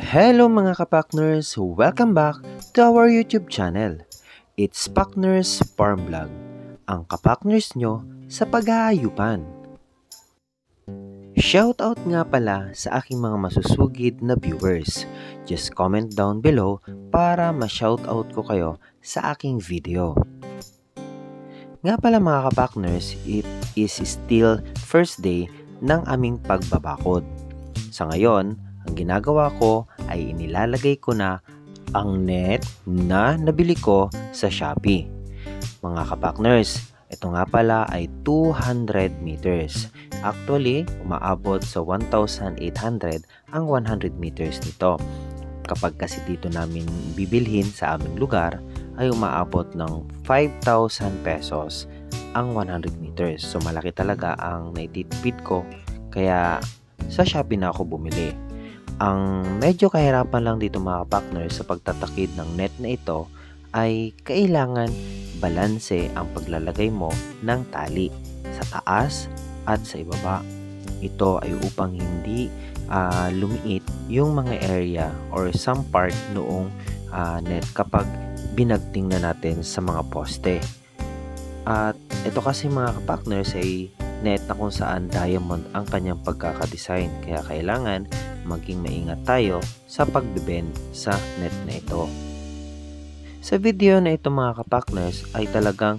Hello mga kapakners! Welcome back to our YouTube channel. It's Pakners Farm Vlog, ang kapakners nyo sa pag-aayupan. Shoutout nga pala sa aking mga masusugid na viewers. Just comment down below para ma-shoutout ko kayo sa aking video. Nga pala mga kapakners, it is still first day ng aming pagbabakod. Sa ngayon, ang ginagawa ko ay inilalagay ko na ang net na nabili ko sa Shopee. Mga kapakners, ito nga pala ay 200 meters. Actually, umaabot sa 1,800 ang 100 meters nito. Kapag kasi dito namin bibilhin sa aming lugar, ay umaabot ng 5,000 pesos ang 100 meters. So malaki talaga ang naititipid ko, kaya sa Shopee na ako bumili. Ang medyo kahirapan lang dito mga kapakners sa pagtatakid ng net na ito ay kailangan balanse ang paglalagay mo ng tali sa taas at sa ibaba. Ito ay upang hindi lumiit yung mga area or some part noong net kapag binagting na natin sa mga poste. At ito kasi mga kapakners ay net na kung saan diamond ang kanyang pagkakadesign, kaya kailangan maging maingat tayo sa pagbibend sa net na ito. Sa video na ito mga kapakners ay talagang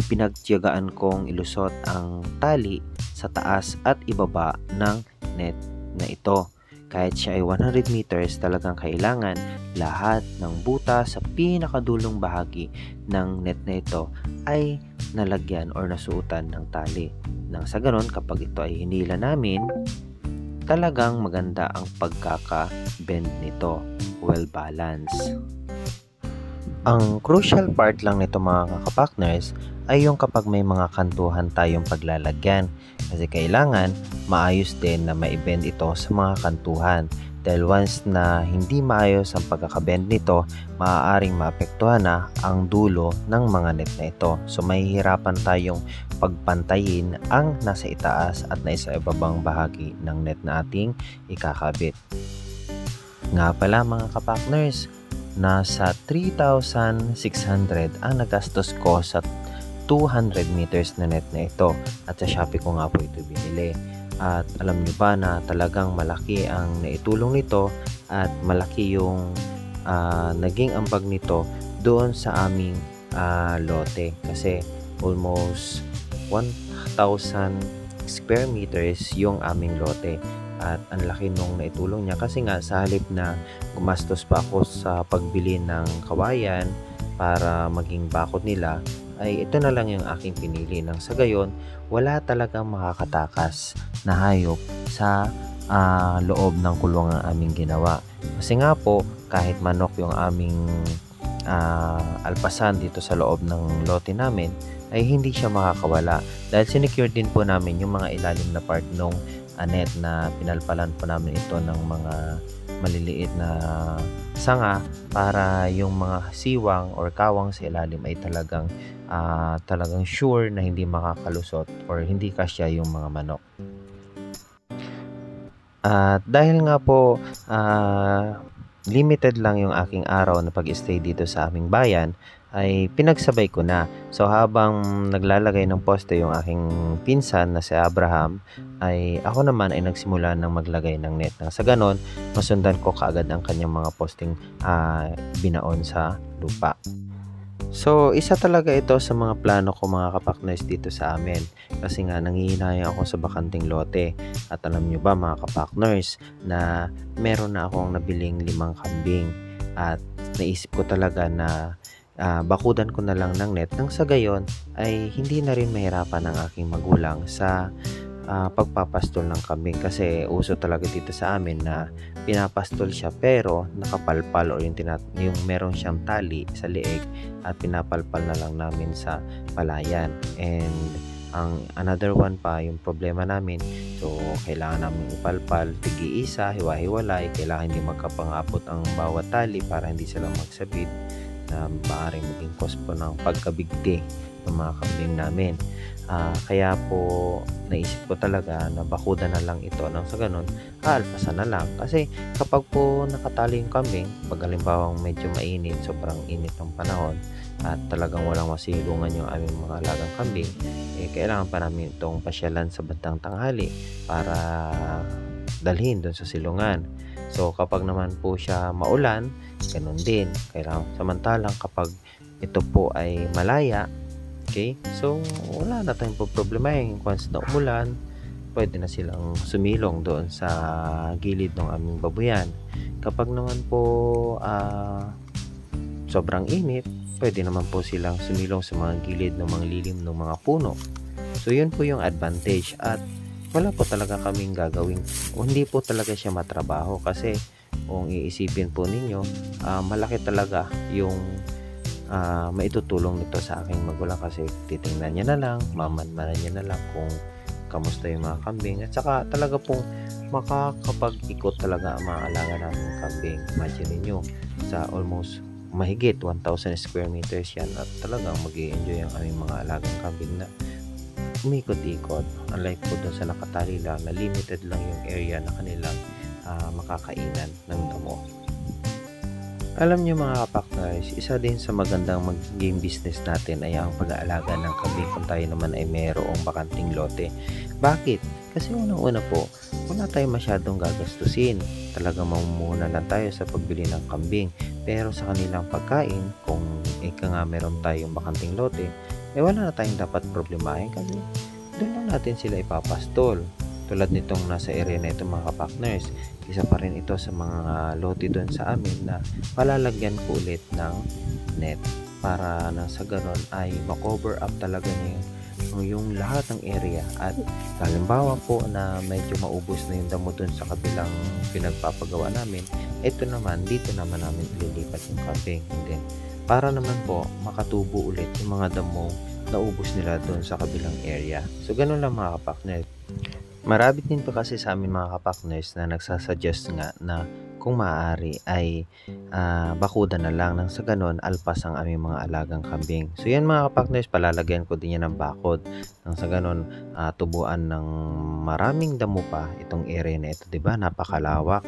pinagtiyagaan kong ilusot ang tali sa taas at ibaba ng net na ito. Kahit siya ay 100 meters, talagang kailangan lahat ng buta sa pinakadulong bahagi ng net na ito ay nalagyan or nasuotan ng tali. Nang sa ganon, kapag ito ay hinila namin, talagang maganda ang pagkaka-bend nito, well balanced. Ang crucial part lang nito mga kapakners ay yung kapag may mga kantuhan tayong paglalagyan, kasi kailangan maayos din na maibend ito sa mga kantuhan, dahil once na hindi maayos ang pagkakabend nito, maaaring maapektuhan na ang dulo ng mga net na ito. So mahihirapan tayong pagpantayin ang nasa itaas at nasa ibabang bahagi ng net na ating ikakabit. Nga pala mga kapakners, nasa 3,600 ang nagastos ko sa 200 meters na net na ito, at sa Shopee ko nga po ito binili. At alam nyo ba na talagang malaki ang naitulong nito at malaki yung naging ambag nito doon sa aming lote, kasi almost 1,000 square meters yung aming lote. At ang laki nung naitulong niya, kasi nga sa halip na gumastos pa ako sa pagbili ng kawayan para maging bakod nila, ay ito na lang yung aking pinili. Nang sa gayon, wala talagang makakatakas na hayop sa loob ng kulong ang aming ginawa. Kasi nga po, kahit manok yung aming alpasan dito sa loob ng lote namin, ay hindi siya makakawala, dahil sinecure din po namin yung mga ilalim na part nung net na pinalpalan po namin ito ng mga maliliit na sanga para yung mga siwang or kawang sa ilalim ay talagang sure na hindi makakalusot or hindi kasya yung mga manok. At dahil nga po limited lang yung aking araw na pag-stay dito sa aming bayan, ay pinagsabay ko na. So habang naglalagay ng poste yung aking pinsan na si Abraham, ay ako naman ay nagsimula ng maglagay ng net. Sa ganon, masundan ko kaagad ang kanyang mga posting binaon sa lupa. So isa talaga ito sa mga plano ko mga kapakners dito sa amin, kasi nga nangihinayang ako sa bakanting lote. At alam nyo ba mga kapakners na meron na akong nabiling 5 kambing, at naisip ko talaga na bakudan ko na lang ng net, nang sa gayon ay hindi na rin mahirapan ang aking magulang sa pagpapastol ng kambing, kasi uso talaga dito sa amin na pinapastol siya pero nakapalpal, o yung meron siyang tali sa leeg at pinapalpal na lang namin sa palayan. And ang another one pa, yung problema namin, so kailangan namin ipalpal tig-iisa, hiwa-hiwalay, kailangan hindi magkapangapot ang bawat tali para hindi sila magsabit, na maaaring maging cause po ng pagkabigti ng mga kambing namin. Kaya po naisip ko talaga na bakudan na lang ito nang sa ganun, aalpasan na lang. Kasi kapag po nakatali yung kambing, pag halimbawa medyo mainit, sobrang init ng panahon, at talagang walang masilungan yung aming mga alagang kambing, kailangan pa namin itong pasyalan sa bandang tanghali para dalhin doon sa silungan. So kapag naman po siya maulan, ganun din. Samantalang kapag ito po ay malaya, okay, so wala na tayong problemahin. Once na umulan, pwede na silang sumilong doon sa gilid ng aming babuyan. Kapag naman po sobrang init, pwede naman po silang sumilong sa mga gilid ng mga lilim ng mga puno. So yun po yung advantage, at wala po talaga kaming gagawin, hindi po talaga siya matrabaho, kasi kung iisipin po ninyo, malaki talaga yung maitutulong nito sa aking magulang, kasi titingnan niya na lang, mamanmanan niya na lang kung kamusta yung mga kambing, at saka talaga pong makakapag-ikot talaga ang mga alaga namin kambing. Imagine niyo, sa almost mahigit 1,000 square meters yan, at talagang mag-i-enjoy ang aming mga alagang kambing na umikot-ikot. Unlike po dun sa nakatali lang, na limited lang yung area na kanilang makakainan ng damo. Alam nyo mga kapak-guys, isa din sa magandang mag-game business natin ay ang pag-aalaga ng kambing kung tayo naman ay mayroong bakanting lote. Bakit? Kasi unang-una po, wala tayong masyadong gagastusin. Talagang mamumuna lang tayo sa pagbili ng kambing. Pero sa kanilang pagkain, kung nga meron tayong bakanting lote, wala na tayong dapat problemahin, kasi doon lang natin sila ipapastol. Tulad nitong nasa area na ito mga kapartners, isa pa rin ito sa mga lote doon sa amin na palalagyan ko ulit ng net para na sa ganon ay makover up talaga niya yung lahat ng area. At halimbawa po na medyo maubos na yung damo doon sa kabilang pinagpapagawa namin, ito naman, dito naman namin ililipat yung kambing. And then, para naman po makatubo ulit yung mga damo na ubos nila doon sa kabilang area. So ganun lang mga kapartners. Marami din pa kasi sa amin mga kapartners na nagsasuggest nga na kung maaari ay bakudan na lang, nang sa ganon alpas ang aming mga alagang kambing. So yan mga kapartners, palalagyan ko din yan ng bakod, nang sa ganon tubuan ng maraming damo pa itong area na ito, 'di ba? Napakalawak.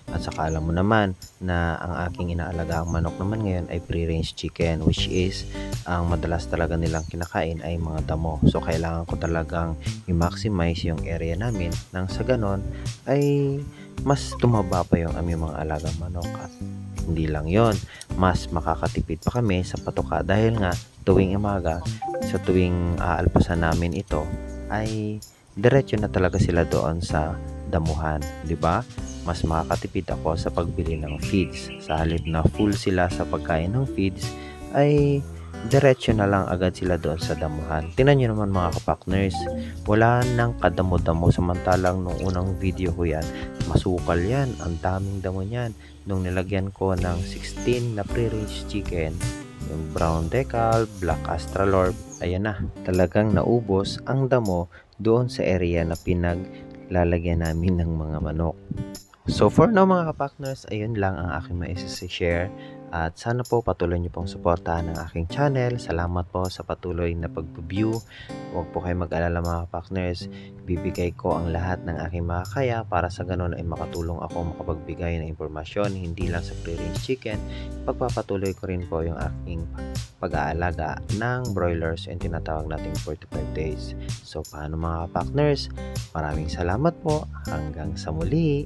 At saka alam mo naman na ang aking inaalagaang manok naman ngayon ay free-range chicken, which is ang madalas talaga nilang kinakain ay mga damo. So kailangan ko talagang i-maximize yung area namin, nang sa ganon ay mas tumaba pa yung aming mga alagang manok. At hindi lang yon, mas makakatipid pa kami sa patuka, dahil nga tuwing umaga, sa tuwing aalpasan namin ito, ay diretso na talaga sila doon sa damuhan, 'di ba? Mas makakatipid ako sa pagbili ng feeds. Sa halip na full sila sa pagkain ng feeds, ay diretso na lang agad sila doon sa damuhan. Tingnan nyo naman mga kapartners, wala nang kadamo-damo, samantalang nung unang video ko yan, masukal yan, ang daming damo yan. Nung nilagyan ko ng 16 na free-range chicken, yung brown decal, black astralorp, ayan na, talagang naubos ang damo doon sa area na pinaglalagyan namin ng mga manok. So for now mga kapartners, ayun lang ang aking maisi-share, at sana po patuloy niyo pong suportahan ng aking channel. Salamat po sa patuloy na pag-view. Huwag po kayo mag-alala mga kapartners, bibigay ko ang lahat ng aking makakaya para sa ganun ay makatulong ako makapagbigay ng impormasyon, hindi lang sa free-range chicken. Pagpapatuloy ko rin po yung aking pag-aalaga ng broilers, yung tinatawag nating 45 days. So paano mga kapartners, maraming salamat po, hanggang sa muli.